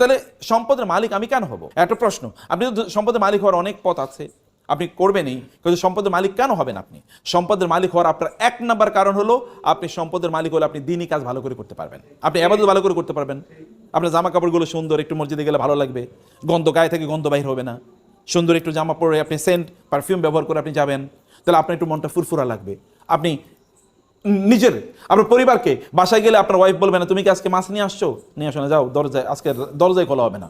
তাহলে সম্পদের মালিক আমি কেন হব? একটা প্রশ্ন। আপনি তো সম্পদের মালিক হওয়ার অনেক পথ আছে, আপনি করবেনই, কিন্তু সম্পদের মালিক কেন হবেন? আপনি সম্পদের মালিক হওয়ার আপনার এক নাম্বার কারণ হলো, আপনি সম্পদের মালিক হলে আপনি দিনই কাজ ভালো করে করতে পারবেন, আপনি ইবাদত ভালো করে করতে পারবেন, আপনার জামা কাপড়গুলো সুন্দর, একটু মসজিদে গেলে ভালো লাগবে, গন্ধ গায়ে থেকে গন্ধ বাইর হবে না, সুন্দর একটু জামা পরে আপনি সেন্ট পারফিউম ব্যবহার করে আপনি যাবেন, তাহলে আপনার একটু মনটা ফুরফুরা লাগবে। আপনি নিজের আপনার পরিবারকে, বাসায় গেলে আপনার ওয়াইফ বলবে না তুমি কি আজকে মাছ নিয়ে আসছো, নিয়ে আসো না, যাও দরজায়, আজকে দরজায় খোলা হবে না,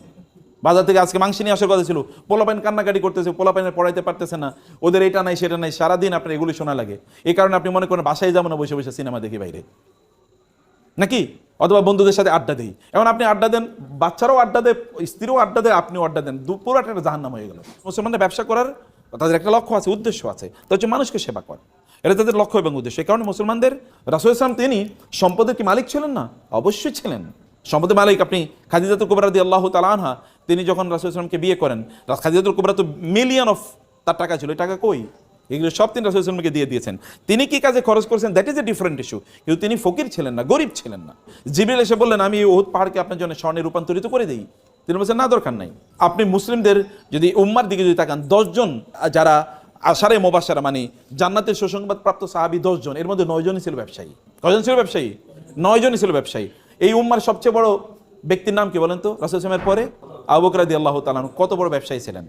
বাজার থেকে আজকে মাংস নিয়ে আসার কথা ছিল, পোলাপাইন কান্নাকাটি করতেছে, পোলাপাইনের পড়াইতে পারতেছে না, ওদের এটা নাই সেটা নাই, সারাদিন আপনার এগুলি শোনা লাগে। এই কারণে আপনি মনে করেন বাসায় যাবো না, বসে বসে সিনেমা দেখি বাইরে, নাকি অথবা বন্ধুদের সাথে আড্ডা দিই। এখন আপনি আড্ডা দেন, বাচ্চারাও আড্ডা দেয়, স্ত্রীও আড্ডা দেয়, আপনিও আড্ডা দেন, পুরো একটা জাহান্নাম হয়ে গেল। মুসলমানদের ব্যবসা করার তাদের একটা লক্ষ্য আছে, উদ্দেশ্য আছে, তা হচ্ছে মানুষকে সেবা করা, এটা তাদের লক্ষ্য এবং উদ্দেশ্য। এই কারণে মুসলমানদের রাসূল সাল্লাল্লাহু আলাইহি ওয়াসাল্লাম তিনি সম্পদের কি মালিক ছিলেন না? অবশ্যই ছিলেন সম্পদের মালিক। আপনি খাদিজাতুল কুবরা রাদিয়াল্লাহু তাআলা আনহা, তিনি যখন রাসূল সাল্লাল্লাহু আলাইহি ওয়াসাল্লামকে বিয়ে করেন, খাদিজাতুল কুবরা তো মিলিয়ন অফ তার টাকা ছিল, এই টাকা কই? এগুলো সব তিনি রাসূল সাল্লাল্লাহু আলাইহি ওয়াসাল্লামকে দিয়ে দিয়েছেন। তিনি কি কাজে খরচ করেছেন, that is a different issue, কিন্তু তিনি ফকির ছিলেন না, গরিব ছিলেন না। জিবরিল এসে বললেন আমি উহুদ পাহাড়কে আপনার জন্য স্বর্ণে রূপান্তরিত করে দিই, তিনি বলছেন না, দরকার নাই। আপনি মুসলিমদের যদি উম্মার দিকে যদি তাকান, 10 জন যারা আশারে মুবাশশারা মানে জান্নাতের সুসংবাদ প্রাপ্ত সাহাবী 10 জন, এর মধ্যে 9 জনই ছিল ব্যবসায়ী। কয়জন ছিল ব্যবসায়ী? 9 জনই ছিল ব্যবসায়ী। এই উম্মার সবচেয়ে বড় ব্যক্তির নাম কি বলেন তো? রাসূল সাল্লাল্লাহু আলাইহি ওয়াসাল্লামের পরে আবু বকর রাদিয়াল্লাহু তাআলা আনহু কত বড় ব্যবসায়ী ছিলেন,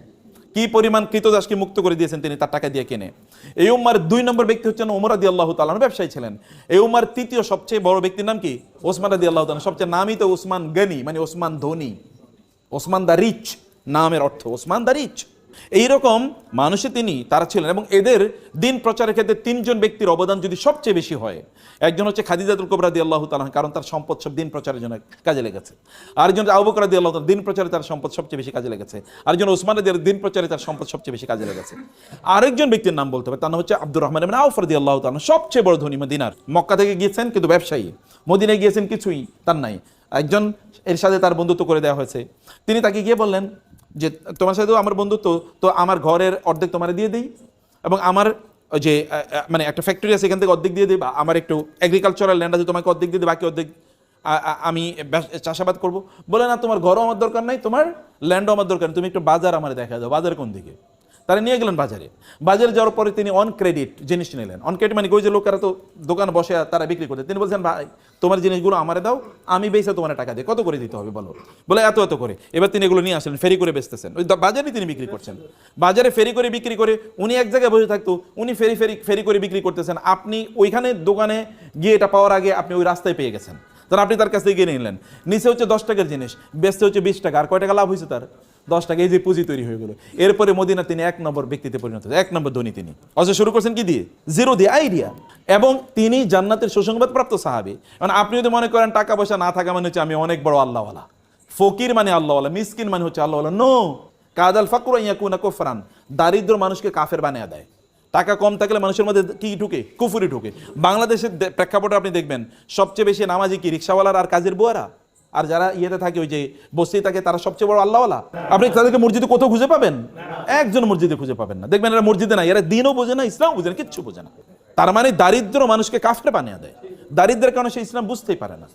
কি পরিমাণ কৃতদাসকে মুক্ত করে দিয়েছেন তিনি তার টাকা দিয়ে কিনে। এই উম্মার 2 নম্বর ব্যক্তি হচ্ছেন ওমর রাদিয়াল্লাহু তাআলা আনহু, ব্যবসায়ী ছিলেন। এই উম্মার তৃতীয় সবচেয়ে বড় ব্যক্তির নাম কি? ওসমান রাদিয়াল্লাহু তাআলা, সবচেয়ে নামই তো ওসমান গনি, মানে ওসমান ধনী, ওসমান দা রিচ, নামের অর্থ ওসমান দা রিচ। এইরকম মানুষে তিনি তারা ছিলেন। এবং এদের দিন প্রচারের ক্ষেত্রে 3 জন ব্যক্তির অবদান যদি সবচেয়ে বেশি হয়, একজন হচ্ছে খাদিজাতুল কুবরা রাদিয়াল্লাহু তাআলা, কারণ তার সম্পদ সব দিন প্রচারের জন্য কাজে লেগেছে। আরেকজন আবু বকর রাদিয়াল্লাহু তাআলা, দিন প্রচারে তার সম্পদ সবচেয়ে বেশি কাজে লেগেছে। আরেকজন ওসমান রাদিয়াল্লাহু, দিন প্রচারে তার সম্পদ সবচেয়ে বেশি কাজে লেগেছে। আরেকজন ব্যক্তির নাম বলতে হবে, তার নাম হচ্ছে আব্দুর রহমান ইবনে আউফ রাদিয়াল্লাহু তাআলা, সবচেয়ে বড় ধনী মদিনার। মক্কা থেকে গিয়েছেন কিন্তু ব্যবসায়ী, মদিনায় গিয়েছেন কিছুই তার নাই। একজন এর সাথে তার বন্ধুত্ব করে দেওয়া হয়েছে, তিনি তাকে গিয়ে বললেন যে তোমার সাথেও আমার বন্ধুত্ব, তো আমার ঘরের অর্ধেক তোমার দিয়ে দিই, এবং আমার যে মানে একটা ফ্যাক্টরি আছে এখান থেকে অর্ধেক দিয়ে দিই, বা আমার একটু এগ্রিকালচারাল ল্যান্ড আছে তোমাকে অর্ধেক দিয়ে দিই, বাকি অর্ধেক আমি চাষাবাদ করবো। বলে না, তোমার ঘরও আমার দরকার নাই, তোমার ল্যান্ডও আমার দরকার নেই, তুমি একটু বাজার আমার দেখা দাও, বাজার কোন দিকে? তারা নিয়ে গেলেন বাজারে। বাজারে যাওয়ার পরে তিনি অন ক্রেডিট জিনিস নিলেন। অন ক্রেডিট মানে ওই যে লোকেরা তো দোকান বসে তারা বিক্রি করতে, তিনি বলছেন ভাই তোমার জিনিসগুলো আমারে দাও, আমি বেচে তোমার টাকা দিই। কত করে দিতে হবে বলো? বলে এত এত করে। এবার তিনি এগুলো নিয়ে আসলেন, ফেরি করে বেচতেছেন, ওই বাজারে তিনি বিক্রি করছেন। বাজারে ফেরি করে বিক্রি করে উনি এক জায়গায় বসে থাকতো, উনি ফেরি করে বিক্রি করতেছেন, আপনি ওইখানে দোকানে গিয়ে এটা পাওয়ার আগে আপনি ওই রাস্তায় পেয়ে গেছেন, তখন আপনি তার কাছ থেকে গিয়ে নিলেন। নিচে হচ্ছে 10 টাকার জিনিস, বেচতে হচ্ছে 20 টাকা, আর কয় টাকা লাভ হয়েছে তার? 10 টাকা। এই যে পুঁজি তৈরি হয়ে গেল। এরপরে মদিনা তিনি 1 নম্বর ব্যক্তিতে পরিণত হয়েছে, 1 নম্বর ধনী তিনি। অথচ শুরু করছেন কি দিয়ে? জিরো দিয়ে, আইডিয়া। এবং তিনি জান্নাতের সুসংবাদ প্রাপ্ত সাহাবী। মানে আপনি যদি মনে করেন টাকা পয়সা না থাকা মানে হচ্ছে আমি অনেক বড় আল্লাহওয়ালা, ফকির মানে আল্লাহওয়ালা, মিসকিন মানে হচ্ছে আল্লাহওয়ালা, নো। কাদাল ফাকরু ইয়াকুনা কুফরান, দারিদ্র মানুষকে কাফের বানিয়ে দেয়। টাকা কম থাকলে মানুষের মধ্যে কি ঢুকে? কুফরি ঢুকে। বাংলাদেশের প্রেক্ষাপটে আপনি দেখবেন সবচেয়ে বেশি নামাজি কি রিকশাওয়ালার আর কাজের বুয়ারা, আর যারা ইয়েতে থাকে ওই যে বস্তি থাকে তারা সবচেয়ে বড় আল্লাহওয়ালা। আপনি তাদেরকে মসজিদে কোথাও খুঁজে পাবেন? একজন মসজিদে খুঁজে পাবেন না। দেখবেন এরা মসজিদে না, এরা দিনও বোঝে না, ইসলাম বোঝে না, কিচ্ছু বোঝে না। তার মানে দারিদ্র মানুষকে কাফের বানিয়ে দেয়। দারিদ্রের কারণে সে ইসলাম বুঝতেই পারে না।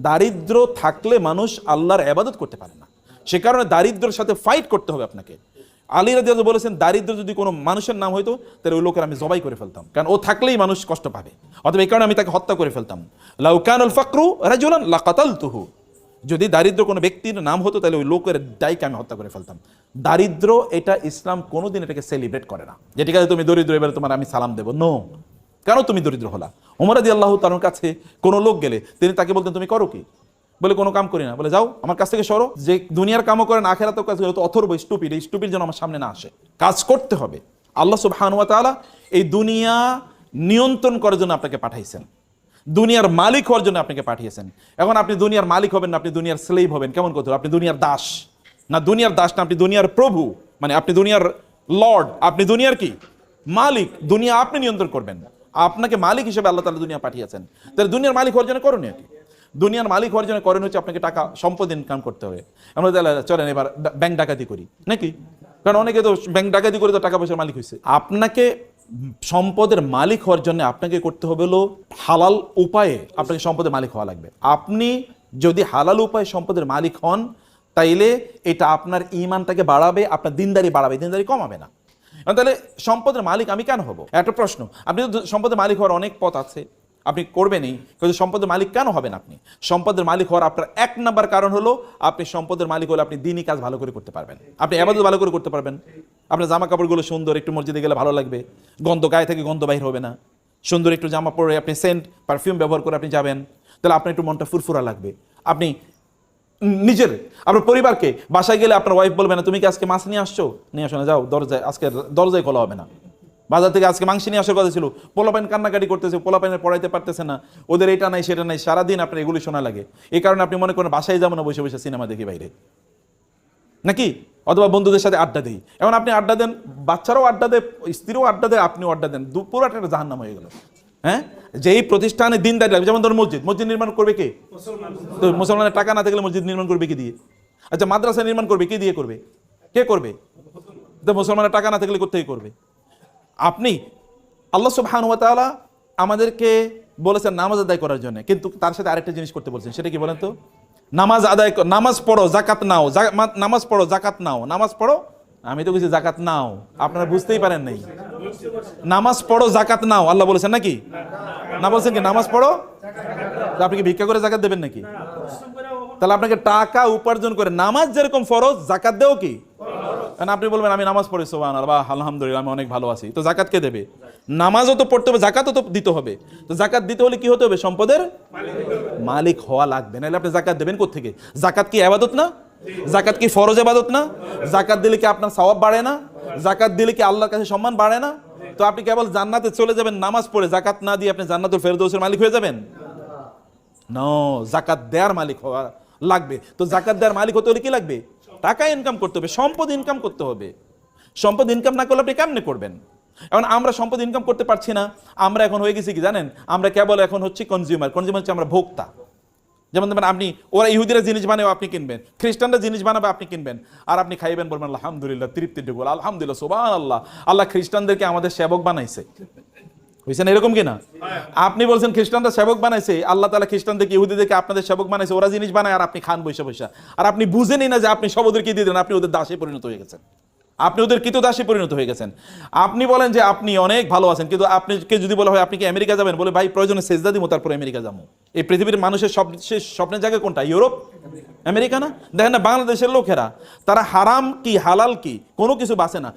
দারিদ্র থাকলে মানুষ আল্লাহর ইবাদত করতে পারে না। সে কারণে দারিদ্রের সাথে ফাইট করতে হবে আপনাকে। আলী রাদিয়াল্লাহু বলেছেন দারিদ্র যদি কোনো মানুষের নাম হইতো তাহলে ওই লোকের আমি জবাই করে ফেলতাম, কারণ ও থাকলেই মানুষ কষ্ট পাবে, অথবা এই কারণে আমি তাকে হত্যা করে ফেলতাম। লাউ কানাল ফাকরু রাজুলান লাকাতালতুহু, যদি দারিদ্র কোনো ব্যক্তির নাম হতো তাহলে ওই লোকের দায়কে আমি হত্যা করে ফেলতাম। দারিদ্র এটা ইসলাম কোনোদিন এটাকে সেলিব্রেট করে না, যে ঠিক আছে তুমি দরিদ্র এবারে তোমার আমি সালাম দেবো, নো। কেন তুমি দরিদ্র হলা? ওমর রাদিয়াল্লাহু তাআলার কাছে কোনো লোক গেলে তিনি তাকে বলতেন তুমি করো কি? বলে কোনো কাম করি না। বলে যাও আমার কাছ থেকে সরো, যে দুনিয়ার কামও করেন আখেরাতেও কাজ করে, তো অথর্ব স্টুপিড, এই স্টুপিড যেন আমার সামনে না আসে। কাজ করতে হবে। আল্লাহ সুবহানাহু ওয়া তাআলা এই দুনিয়া নিয়ন্ত্রণ করার জন্য আপনাকে পাঠাইছেন, দুনিয়ার মালিক হওয়ার জন্য আপনাকে পাঠিয়েছেন। এখন আপনি দুনিয়ার মালিক হবেন না, আপনি দুনিয়ার স্লেভ হবেন। কেমন কথা? আপনি দুনিয়ার দাস না, দুনিয়ার দাস না, আপনি দুনিয়ার প্রভু, মানে আপনি দুনিয়ার লর্ড, আপনি দুনিয়ার কি মালিক। দুনিয়া আপনি নিয়ন্ত্রণ করবেন, আপনাকে মালিক হিসেবে আল্লাহ তাআলা দুনিয়া পাঠিয়েছেন। তাহলে দুনিয়ার মালিক হওয়ার জন্য করণীয় কি? দুনিয়ার মালিক হওয়ার জন্য করেন হচ্ছে আপনাকে টাকা সম্পদ ইনকাম করতে হবে। আমরা চলেন এবার ব্যাংক ডাকাতি করি নাকি, কারণ অনেকে তো ব্যাংক ডাকাতি করে তো টাকা পয়সার মালিক হয়েছে। আপনাকে সম্পদের মালিক হওয়ার জন্য আপনাকে করতে হবে হলো হালাল উপায়ে আপনাকে সম্পদের মালিক হওয়া লাগবে। আপনি যদি হালাল উপায়ে সম্পদের মালিক হন তাইলে এটা আপনার ঈমানটাকে বাড়াবে, আপনার দিনদারি বাড়াবে, দিনদারি কমাবে না। তাহলে সম্পদের মালিক আমি কেন হব? একটা প্রশ্ন। আপনি তো সম্পদের মালিক হওয়ার অনেক পথ আছে, আপনি করবেনই, কিন্তু সম্পদের মালিক কেন হবেন? আপনি সম্পদের মালিক হওয়ার আপনার এক নাম্বার কারণ হলো আপনি সম্পদের মালিক হলে আপনি দিনই কাজ ভালো করে করতে পারবেন, আপনি ইবাদত ভালো করে করতে পারবেন, আপনার জামা কাপড়গুলো সুন্দর, একটু মসজিদে গেলে ভালো লাগবে, গন্ধ গায়ে থেকে গন্ধ বাইর হবে না, সুন্দর একটু জামা পরে আপনি সেন্ট পারফিউম ব্যবহার করে আপনি যাবেন, তাহলে আপনার একটু মনটা ফুরফুরা লাগবে। আপনি নিজের আপনার পরিবারকে বাসায় গেলে আপনার ওয়াইফ বলবে না তুমি কি আজকে মাছ নিয়ে আসছো, নিয়ে আসো না, যাও দরজায়, আজকে দরজায় খোলা হবে না, বাজার থেকে আজকে মাংস নিয়ে আসার কথা ছিল, পোলাপাইন কান্নাকাটি করতেছে, পোলাপাইনের পড়াইতে পারতেছে না, ওদের এটা নাই সেটা নাই, সারাদিন আপনার এগুলি শোনা লাগে। এই কারণে আপনি মনে করেন বাসায় যাবো না, বসে বসে সিনেমা দেখি বাইরে, নাকি অথবা বন্ধুদের সাথে আড্ডা দিই। এখন আপনি আড্ডা দেন, বাচ্চারাও আড্ডা দেয়, স্ত্রীও আড্ডা দেয়, আপনিও আড্ডা দেন, পুরো একটা জাহান্নাম হয়ে গেল। হ্যাঁ, যেই প্রতিষ্ঠানে দিনদারি লাগবে, যেমন ধরুন মসজিদ, মসজিদ নির্মাণ করবে কে? তো মুসলমানের টাকা না থাকলে মসজিদ নির্মাণ করবে কি দিয়ে? আচ্ছা, মাদ্রাসা নির্মাণ করবে কি দিয়ে করবে? কে করবে? তো মুসলমানের টাকা না থাকলে কোত্থেকে করবে? আপনি আল্লাহ সুবহানাহু ওয়া তাআলা আমাদেরকে বলেছেন নামাজ আদায় করার জন্য, কিন্তু তার সাথে আরেকটা জিনিস করতে বলছেন, সেটা কি বলেন তো? নামাজ আদায়, নামাজ পড়ো জাকাত নাও, নামাজ পড়ো জাকাত নাও, নামাজ পড়ো, আমি তো কিছু জাকাত নাও, আপনারা বুঝতেই পারেন নাই। নামাজ পড়ো জাকাত নাও আল্লাহ বলেছেন নাকি? না বলছেন কি নামাজ পড়ো? আপনি কি ভিক্ষা করে জাকাত দেবেন নাকি? তাহলে আপনাকে টাকা উপার্জন করে নামাজ যেরকম ফরজ, জাকাত দেও কি? কারণ আপনি বলবেন আমি নামাজ পড়ি সুবহানাল্লাহ, আলহামদুলিল্লাহ, আমি অনেক ভালো আছি, তো জাকাত কে দেবে? নামাজও তো পড়তে হবে, জাকাতও তো দিতে হবে। তো জাকাত দিতে হলে কি হতে হবে? সম্পদের মালিক হওয়া লাগবে, নাহলে আপনি জাকাত দেবেন কোত্থেকে? জাকাত কি ইবাদত না? জাকাত কি ফরজ ইবাদত না? জাকাত দিলে কি আপনার সওয়াব বাড়ে না? জাকাত দিলে কি আল্লাহর কাছে সম্মান বাড়ে না? তো আপনি কেবল জান্নাতে চলে যাবেন নামাজ পড়ে, জাকাত না দিয়ে আপনি জান্নাতুল ফেরদৌসের মালিক হয়ে যাবেন? নো, জাকাত দেওয়ার মালিক হওয়া লাগবে। তো জাকাত দেওয়ার মালিক হতে হলে কি লাগবে? টাকা ইনকাম করতে হবে, সম্পদ ইনকাম করতে হবে। সম্পদ ইনকাম না করলে আপনি কেমনে করবেন? এখন আমরা সম্পদ ইনকাম করতে পারছি না, আমরা এখন হয়ে গেছি কি জানেন? আমরা কেবল এখন হচ্ছে কনজিউমার। কনজিউমার হচ্ছে আমরা ভোক্তা। যেমন ধরেন আপনি, ওরা ইহুদিরা জিনিস বানাবে আপনি কিনবেন, খ্রিস্টানরা জিনিস বানাবে আপনি কিনবেন, আর আপনি খাইবেন, বলবেন আলহামদুলিল্লাহ, তৃপ্তির ঢুকল, আলহামদুলিল্লাহ, সুবহানাল্লাহ, আল্লাহ খ্রিস্টানদেরকে আমাদের সেবক বানাইছে। হয়েছে না এরকম কিনা? আপনি বলছেন খ্রিস্টানরা সেবক বানাইছে, আল্লাহ তাআলা খ্রিস্টানদেরকে ইহুদিদেরকে আপনাদের সেবক বানাইছে, ওরা জিনিস বানায় আর আপনি খান বৈশা বৈশা, আর আপনি বুঝেনই না যে আপনি সব ওদেরকে দিয়ে দেন, আপনি ওদের দাসে পরিণত হয়ে গেছেন, আপনি ওদের কৃতদাসে পরিণত হয়ে গেছেন। আপনি বলেন যে আপনি অনেক ভালো আছেন, কিন্তু আপনাকে যদি বলা হয় আপনি কি আমেরিকা যাবেন, বলে ভাই প্রয়োজনে সেজদা দিব তারপর আমেরিকা যাবো। এই পৃথিবীর মানুষের সবচেয়ে স্বপ্নের জায়গা কোনটা? ইউরোপ, আমেরিকা না? দেখেন না বাংলাদেশের লোকেরা, তারা হারাম কি হালাল কি কোনো কিছু বাঁচে না,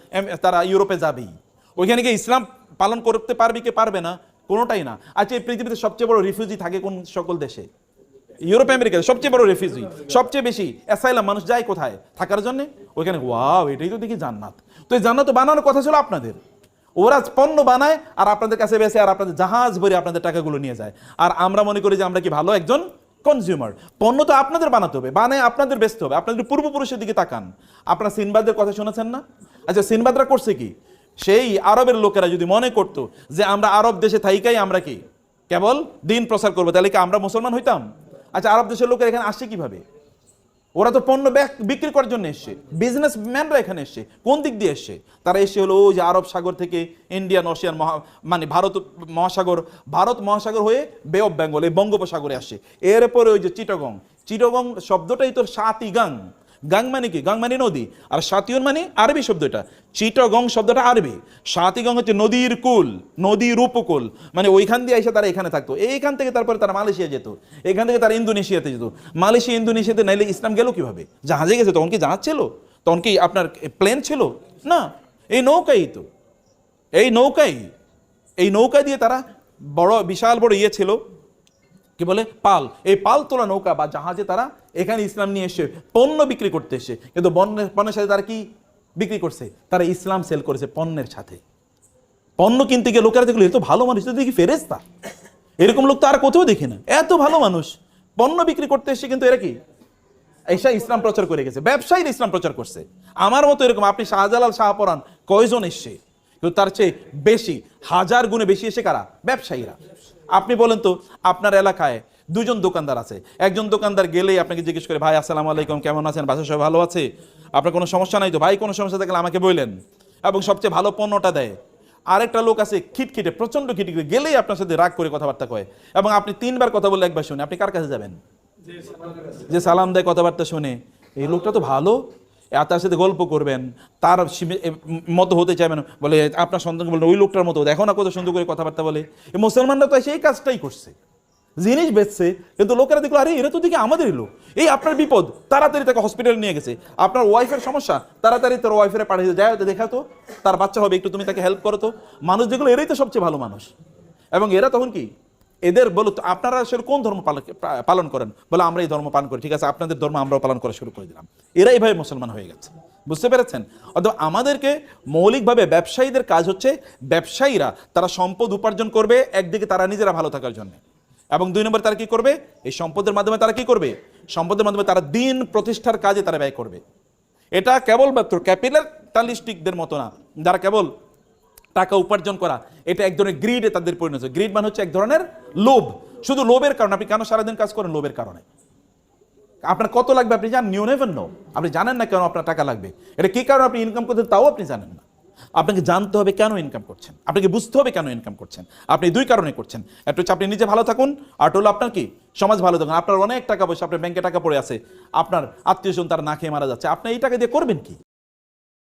তারা ইউরোপে যাবেই। ওইখানে গিয়ে ইসলাম পালন করতে পারবে কি পারবে না, কোনোটাই না। আচ্ছা, এই পৃথিবীতে সবচেয়ে বড় রিফিউজি থাকে কোন সকল দেশে? ইউরোপ আমেরিকাতে সবচেয়ে বড় রেফিউজি, সবচেয়ে বেশি অ্যাসাইলাম মানুষ যায় কোথায় থাকার জন্য? ওইখানে। ওয়াও, এটাই তো দেখি জান্নাত। তো এই জান্নাত বানানোর কথা ছিল আপনাদের, ওরা পণ্য বানায় আর আপনাদের কাছে বেচে, আর আপনাদের জাহাজ ভরে আপনাদের টাকাগুলো নিয়ে যায়, আর আমরা মনে করি যে আমরা কি ভালো একজন কনজিউমার। পণ্য তো আপনাদের বানাতে হবে, বানায় আপনাদের বেচতে হবে। আপনাদের পূর্বপুরুষের দিকে তাকান, আপনারা সিনবাদের কথা শুনেছেন না? আচ্ছা, সিনবাদরা করছে কি? সেই আরবের লোকেরা যদি মনে করতো যে আমরা আরব দেশে থাইকাই আমরা কি কেবল দিন প্রচার করবো, তাহলে কি আমরা মুসলমান হইতাম? আচ্ছা, আরব দেশের লোকেরা এখানে আসছে কিভাবে? ওরা তো পণ্য বিক্রি করার জন্য এসছে, বিজনেসম্যানরা এখানে এসছে। কোন দিক দিয়ে এসছে? তারা এসে হলো ওই যে আরব সাগর থেকে ইন্ডিয়ান ওশিয়ান মানে ভারত মহাসাগর হয়ে বে অফ বেঙ্গল, এই বঙ্গোপসাগরে আসছে। এরপরে ওই যে চিটগং শব্দটাই তো সাতি গাং, গাং মানে কি? গাং মানে নদী, আর সাতিউন মানে আরবি শব্দ। এটা চিটগং শব্দটা আরবি, সাতিগং হচ্ছে নদীর কুল, নদীর উপকূল, মানে ওইখান দিয়ে এসে তারা এখানে থাকতো। এইখান থেকে তারপরে তারা মালয়েশিয়া যেত, এখান থেকে তারা ইন্দোনেশিয়াতে যেত। মালয়েশিয়া ইন্দোনেশিয়াতে নাইলে ইসলাম গেল কিভাবে? জাহাজে গেছে। তখন কি জাহাজ ছিল? তখন কি আপনার প্লেন ছিল? না, এই নৌকাই তো, এই নৌকা দিয়ে তারা বড় বিশাল বড় ইয়ে ছিল, কি বলে পাল, এই পাল তোলা নৌকা বা জাহাজে তারা এখানে ইসলাম নিয়ে এসে পণ্য বিক্রি করতে এসে। কিন্তু পণ্যের সাথে তারা কি বিক্রি করছে? তারা ইসলাম সেল করেছে পণ্যের সাথে। পণ্য কিনতে গিয়ে লোকেরা দেখলো এত ভালো মানুষ, দেখি ফেরেশতা, এরকম লোক তো আর কোথাও দেখি না, এত ভালো মানুষ পণ্য বিক্রি করতে এসে, কিন্তু এরা কি এসা ইসলাম প্রচার করে গেছে, ব্যবসায়ীরা ইসলাম প্রচার করছে। আমার মতো এরকম আপনি শাহজালাল শাহপরান কয়জন এসছে? কিন্তু তার চেয়ে বেশি, হাজার গুণে বেশি এসে কারা? ব্যবসায়ীরা। আপনি বলেন তো, আপনার এলাকায় দুজন দোকানদার আছে, একজন দোকানদার গেলেই আপনাকে জিজ্ঞেস করে ভাই আসসালামু আলাইকুম, কেমন আছেন, বাসা সবাই ভালো আছে, আপনার কোনো সমস্যা নাই তো? ভাই কোনো সমস্যা থাকলে আমাকে বললেন, এবং সবচেয়ে ভালো পণ্যটা দেয়। আরেকটা লোক আছে খিটখিটে, প্রচন্ড খিটখিটে, গেলেই আপনার সাথে রাগ করে কথাবার্তা কয়, এবং আপনি 3বার কথা বলে একবার শুনে, আপনি কার কাছে যাবেন? যে সালাম দেয়, কথাবার্তা শুনে, এই লোকটা তো ভালো, তার সাথে গল্প করবেন, তার মতো হতে চাইবেন, বলে আপনার সন্তানকে বললেন ওই লোকটার মতো, দেখো না কত সুন্দর করে কথাবার্তা বলে। এই মুসলমানরা তো সেই কাজটাই করছে, জিনিস বেচছে, কিন্তু লোকেরা দেখলো আরে এরা তো দেখি আমাদেরই লোক, এই আপনার বিপদ তাড়াতাড়ি তাকে হসপিটালে নিয়ে গেছে, আপনার ওয়াইফের সমস্যা তাড়াতাড়ি তোর ওয়াইফের পাঠিয়ে যায়, দেখা তো তার বাচ্চা হবে, একটু তুমি তাকে হেল্প করো তো। মানুষ যেগুলো এরাই তো সবচেয়ে ভালো মানুষ। এবং এরা তখন কি, এদের বলো তো আপনারা আসলে কোন ধর্ম পালন করেন, বলে আমরা এই ধর্ম পালন করি, ঠিক আছে আপনাদের ধর্ম আমরাও পালন করা শুরু করে দিলাম। এরা এইভাবে মুসলমান হয়ে গেছে, বুঝতে পেরেছেন? অথবা আমাদেরকে মৌলিকভাবে ব্যবসায়ীদের কাজ হচ্ছে, ব্যবসায়ীরা তারা সম্পদ উপার্জন করবে একদিকে তারা নিজেরা ভালো থাকার জন্য, এবং দুই নম্বর তারা কি করবে, এই সম্পদের মাধ্যমে তারা কি করবে, সম্পদের মাধ্যমে তারা দিন প্রতিষ্ঠার কাজে তারা ব্যয় করবে। এটা কেবলমাত্র ক্যাপিটালিস্টিকদের মতো না, যারা কেবল টাকা উপার্জন করা, এটা এক ধরনের গ্রিডে তাদের পরিণত হচ্ছে। গ্রিড মানে হচ্ছে এক ধরনের লোভ, শুধু লোভের কারণে। আপনি কেন সারাদিন কাজ করেন? লোভের কারণে। আপনার কত লাগবে আপনি জানেন? You never know. আপনি জানেন না কেন আপনার টাকা লাগবে, এটা কি কারণে আপনি ইনকাম করছেন তাও আপনি জানেন না। আপনাকে জানতে হবে কেন ইনকাম করছেন, আপনাকে বুঝতে হবে কেন ইনকাম করছেন। আপনি দুই কারণে করছেন, একটা হচ্ছে আপনি নিজে ভালো থাকুন, আর হলো আপনার কি সমাজ ভালো থাকুন। আপনার অনেক টাকা পয়সা, আপনার ব্যাংকে টাকা পড়ে আছে, আপনার আত্মীয় স্বজন তারা না খেয়ে মারা যাচ্ছে, আপনি এই টাকা দিয়ে করবেন কি?